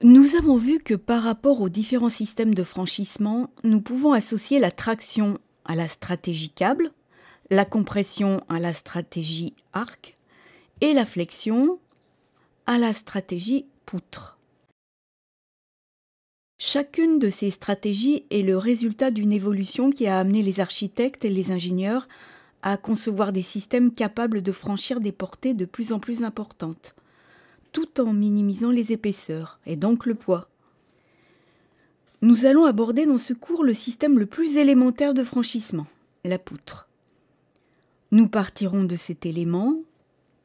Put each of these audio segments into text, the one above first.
Nous avons vu que par rapport aux différents systèmes de franchissement, nous pouvons associer la traction à la stratégie câble, la compression à la stratégie arc et la flexion à la stratégie poutre. Chacune de ces stratégies est le résultat d'une évolution qui a amené les architectes et les ingénieurs à concevoir des systèmes capables de franchir des portées de plus en plus importantes, tout en minimisant les épaisseurs et donc le poids. Nous allons aborder dans ce cours le système le plus élémentaire de franchissement, la poutre. Nous partirons de cet élément,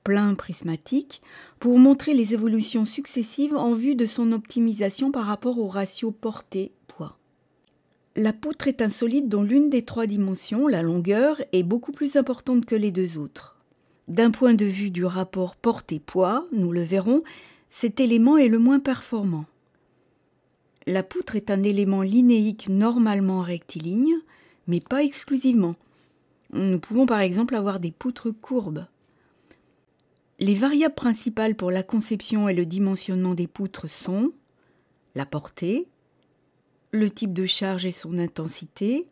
plein prismatique, pour montrer les évolutions successives en vue de son optimisation par rapport au ratio portée-poids. La poutre est un solide dont l'une des trois dimensions, la longueur, est beaucoup plus importante que les deux autres. D'un point de vue du rapport portée-poids, nous le verrons, cet élément est le moins performant. La poutre est un élément linéique normalement rectiligne, mais pas exclusivement. Nous pouvons par exemple avoir des poutres courbes. Les variables principales pour la conception et le dimensionnement des poutres sont la portée, le type de charge et son intensité,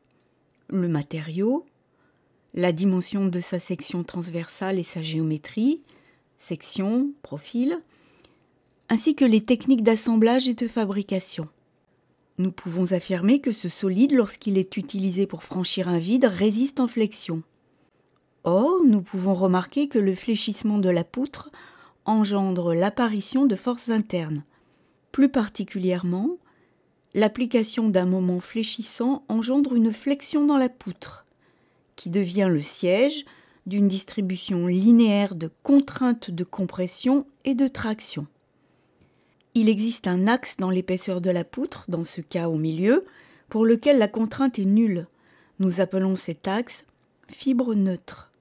le matériau, la dimension de sa section transversale et sa géométrie, section, profil, ainsi que les techniques d'assemblage et de fabrication. Nous pouvons affirmer que ce solide, lorsqu'il est utilisé pour franchir un vide, résiste en flexion. Or, nous pouvons remarquer que le fléchissement de la poutre engendre l'apparition de forces internes. Plus particulièrement, l'application d'un moment fléchissant engendre une flexion dans la poutre, qui devient le siège d'une distribution linéaire de contraintes de compression et de traction. Il existe un axe dans l'épaisseur de la poutre, dans ce cas au milieu, pour lequel la contrainte est nulle. Nous appelons cet axe fibre neutre.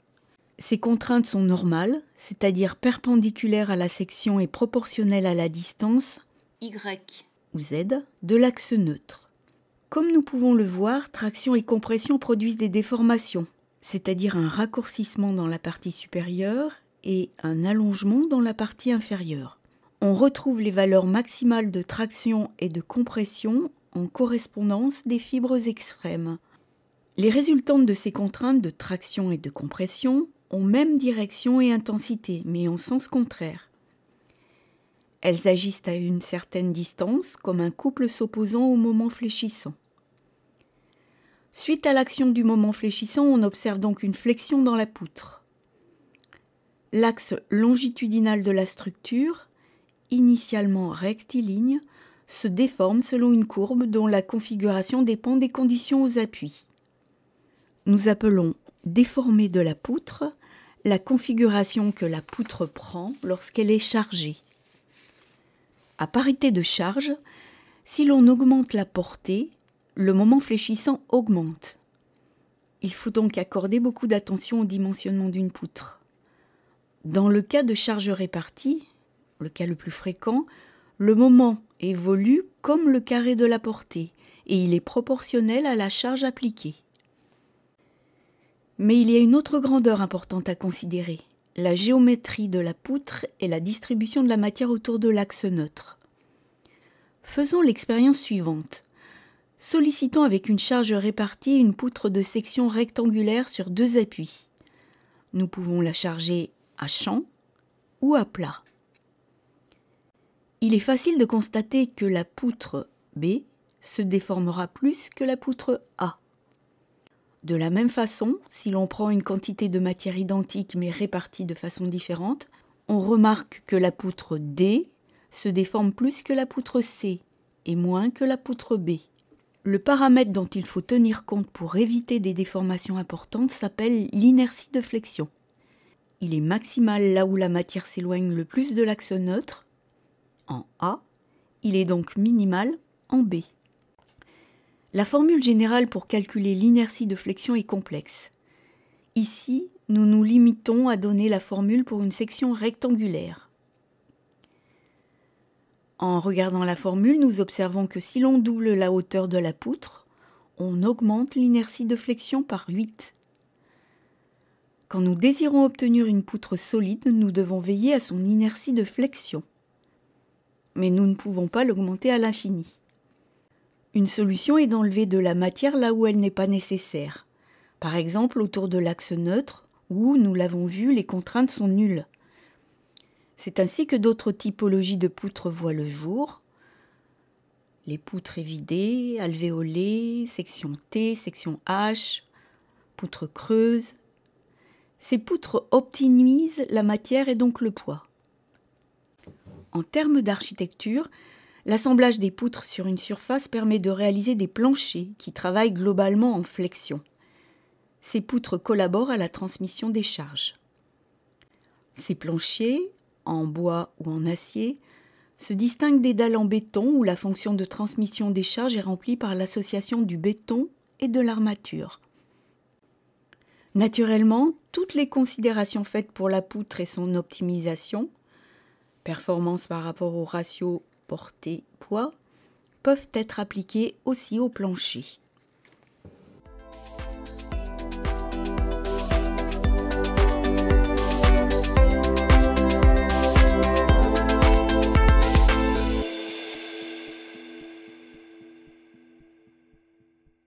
Ces contraintes sont normales, c'est-à-dire perpendiculaires à la section et proportionnelles à la distance Y ou Z de l'axe neutre. Comme nous pouvons le voir, traction et compression produisent des déformations, c'est-à-dire un raccourcissement dans la partie supérieure et un allongement dans la partie inférieure. On retrouve les valeurs maximales de traction et de compression en correspondance des fibres extrêmes. Les résultantes de ces contraintes de traction et de compression ont même direction et intensité, mais en sens contraire. Elles agissent à une certaine distance, comme un couple s'opposant au moment fléchissant. Suite à l'action du moment fléchissant, on observe donc une flexion dans la poutre. L'axe longitudinal de la structure, initialement rectiligne, se déforme selon une courbe dont la configuration dépend des conditions aux appuis. Nous appelons déformée de la poutre la configuration que la poutre prend lorsqu'elle est chargée. À parité de charge, si l'on augmente la portée, le moment fléchissant augmente. Il faut donc accorder beaucoup d'attention au dimensionnement d'une poutre. Dans le cas de charge répartie, le cas le plus fréquent, le moment évolue comme le carré de la portée et il est proportionnel à la charge appliquée. Mais il y a une autre grandeur importante à considérer, la géométrie de la poutre et la distribution de la matière autour de l'axe neutre. Faisons l'expérience suivante. Sollicitons avec une charge répartie une poutre de section rectangulaire sur deux appuis. Nous pouvons la charger à champ ou à plat. Il est facile de constater que la poutre B se déformera plus que la poutre A. De la même façon, si l'on prend une quantité de matière identique mais répartie de façon différente, on remarque que la poutre D se déforme plus que la poutre C et moins que la poutre B. Le paramètre dont il faut tenir compte pour éviter des déformations importantes s'appelle l'inertie de flexion. Il est maximal là où la matière s'éloigne le plus de l'axe neutre, en A, il est donc minimal en B. La formule générale pour calculer l'inertie de flexion est complexe. Ici, nous nous limitons à donner la formule pour une section rectangulaire. En regardant la formule, nous observons que si l'on double la hauteur de la poutre, on augmente l'inertie de flexion par 8. Quand nous désirons obtenir une poutre solide, nous devons veiller à son inertie de flexion. mais nous ne pouvons pas l'augmenter à l'infini. Une solution est d'enlever de la matière là où elle n'est pas nécessaire. Par exemple, autour de l'axe neutre, où, nous l'avons vu, les contraintes sont nulles. C'est ainsi que d'autres typologies de poutres voient le jour. Les poutres évidées, alvéolées, section T, section H, poutres creuses. Ces poutres optimisent la matière et donc le poids. En termes d'architecture, l'assemblage des poutres sur une surface permet de réaliser des planchers qui travaillent globalement en flexion. Ces poutres collaborent à la transmission des charges. Ces planchers, en bois ou en acier, se distinguent des dalles en béton où la fonction de transmission des charges est remplie par l'association du béton et de l'armature. Naturellement, toutes les considérations faites pour la poutre et son optimisation, performance par rapport au ratio portée-poids, peuvent être appliquées aussi au plancher.